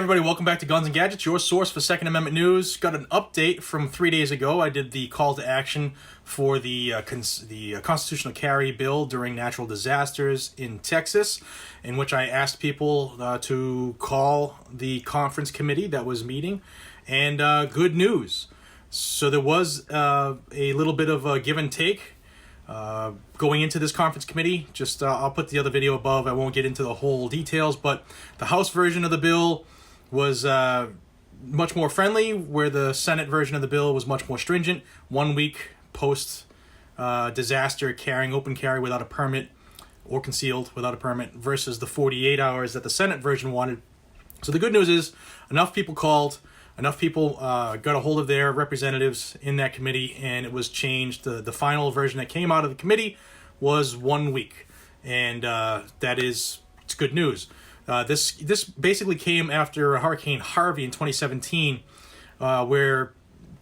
everybody, welcome back to Guns and Gadgets, your source for Second Amendment news. Got an update from 3 days ago. I did the call to action for the constitutional carry bill during natural disasters in Texas, in which I asked people to call the conference committee that was meeting, and good news. So there was a little bit of a give and take going into this conference committee. Just I'll put the other video above. I won't get into the whole details, but the House version of the bill was much more friendly, where the Senate version of the bill was much more stringent. 1 week post disaster carrying open carry without a permit or concealed without a permit versus the 48 hours that the Senate version wanted. So the good news is enough people called. Enough people got a hold of their representatives in that committee, and it was changed. The final version that came out of the committee was 1 week, and it's good news. This basically came after Hurricane Harvey in 2017, where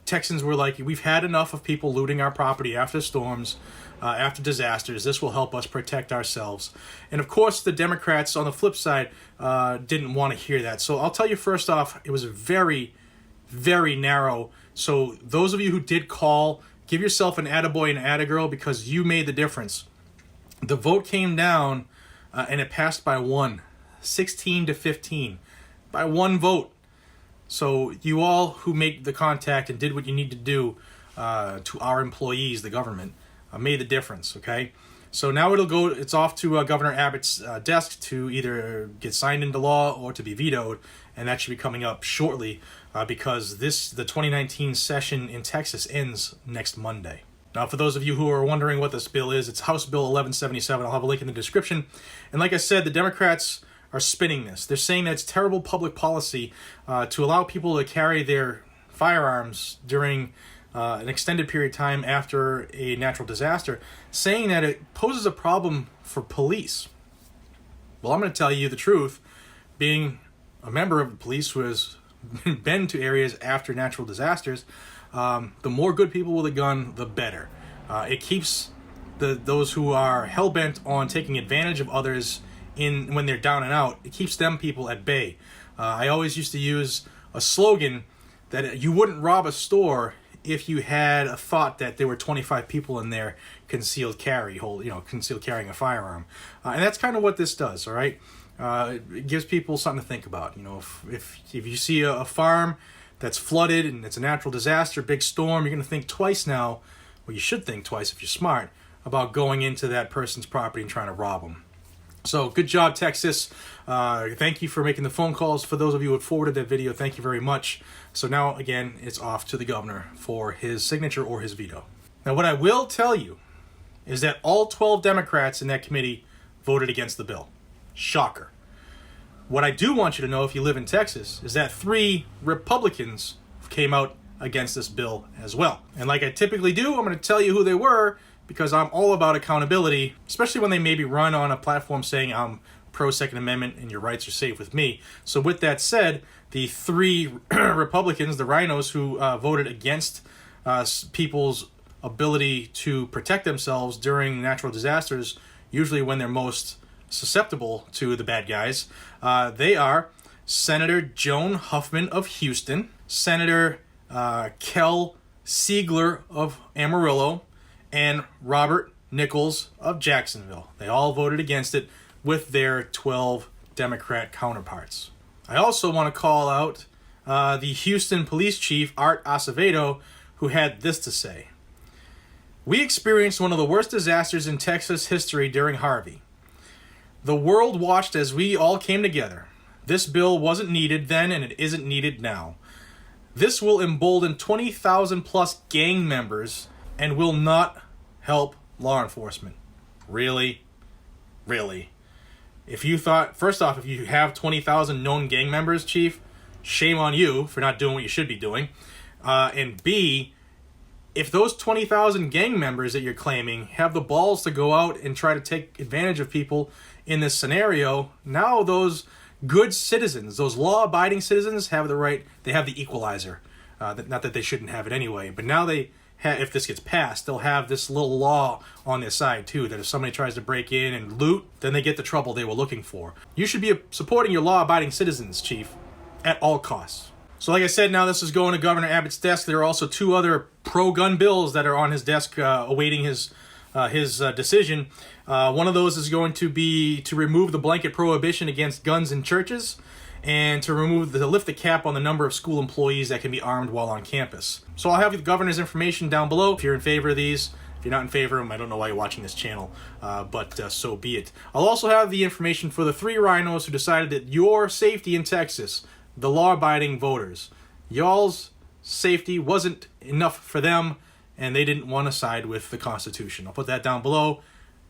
Texans were like, we've had enough of people looting our property after storms, after disasters. This will help us protect ourselves. And of course, the Democrats on the flip side didn't want to hear that. So I'll tell you first off, it was very narrow. So those of you who did call, give yourself an attaboy and attagirl, because you made the difference. The vote came down and it passed by 16 to 15, by one vote. So you all who make the contact and did what you need to do to our employees, the government, made the difference, okay? So now it's off to Governor Abbott's desk to either get signed into law or to be vetoed, and that should be coming up shortly because the 2019 session in Texas ends next Monday. Now, for those of you who are wondering what this bill is, it's House Bill 1177. I'll have a link in the description. And like I said, the Democrats are spinning this. They're saying that it's terrible public policy to allow people to carry their firearms during an extended period of time after a natural disaster, saying that it poses a problem for police. Well, I'm going to tell you the truth. Being a member of the police who has been to areas after natural disasters, the more good people with a gun, the better. It keeps those who are hell-bent on taking advantage of others when they're down and out, it keeps them people at bay. I always used to use a slogan that you wouldn't rob a store if you had a thought that there were 25 people in there concealed carrying a firearm. And that's kind of what this does, all right? It gives people something to think about. If you see a farm that's flooded and it's a natural disaster, big storm, you're going to think twice now, well, you should think twice if you're smart, about going into that person's property and trying to rob them. So good job, Texas. Thank you for making the phone calls. For those of you who have forwarded that video, thank you very much. So now, again, it's off to the governor for his signature or his veto. Now, what I will tell you is that all 12 Democrats in that committee voted against the bill. Shocker. What I do want you to know, if you live in Texas, is that 3 Republicans came out against this bill as well. And like I typically do, I'm going to tell you who they were, because I'm all about accountability, especially when they maybe run on a platform saying I'm pro-Second Amendment and your rights are safe with me. So with that said, the 3 Republicans, the rhinos who voted against people's ability to protect themselves during natural disasters, usually when they're most susceptible to the bad guys, they are Senator Joan Huffman of Houston, Senator Kel Siegler of Amarillo, and Robert Nichols of Jacksonville. They all voted against it with their 12 Democrat counterparts. I also want to call out the Houston Police Chief, Art Acevedo, who had this to say. We experienced one of the worst disasters in Texas history during Harvey. The world watched as we all came together. This bill wasn't needed then, and it isn't needed now. This will embolden 20,000 plus gang members and will not help law enforcement. Really? If you thought, first off, if you have 20,000 known gang members, Chief, shame on you for not doing what you should be doing. And B, if those 20,000 gang members that you're claiming have the balls to go out and try to take advantage of people in this scenario, now those good citizens, those law-abiding citizens have the right, they have the equalizer. Not that they shouldn't have it anyway, but now if this gets passed, they'll have this little law on their side too, that if somebody tries to break in and loot, then they get the trouble they were looking for. You should be supporting your law-abiding citizens, Chief. at all costs. So like I said, now this is going to Governor Abbott's desk. There are also 2 other pro-gun bills that are on his desk awaiting his decision. One of those is going to be to remove the blanket prohibition against guns in churches and to lift the cap on the number of school employees that can be armed while on campus. So I'll have the governor's information down below if you're in favor of these. If you're not in favor of them, I don't know why you're watching this channel, but so be it. I'll also have the information for the 3 rhinos who decided that your safety in Texas, the law-abiding voters, y'all's safety wasn't enough for them, and they didn't want to side with the Constitution. I'll put that down below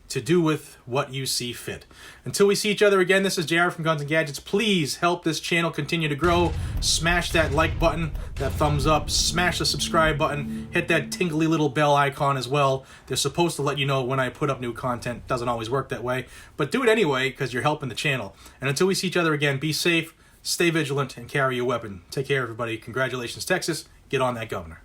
to do with what you see fit. Until we see each other again, this is JR from Guns and Gadgets. Please help this channel continue to grow. Smash that like button, that thumbs up, smash the subscribe button, hit that tingly little bell icon as well. They're supposed to let you know when I put up new content. Doesn't always work that way, but do it anyway because you're helping the channel. And until we see each other again, be safe, stay vigilant, and carry your weapon. Take care, everybody. Congratulations, Texas. Get on that governor.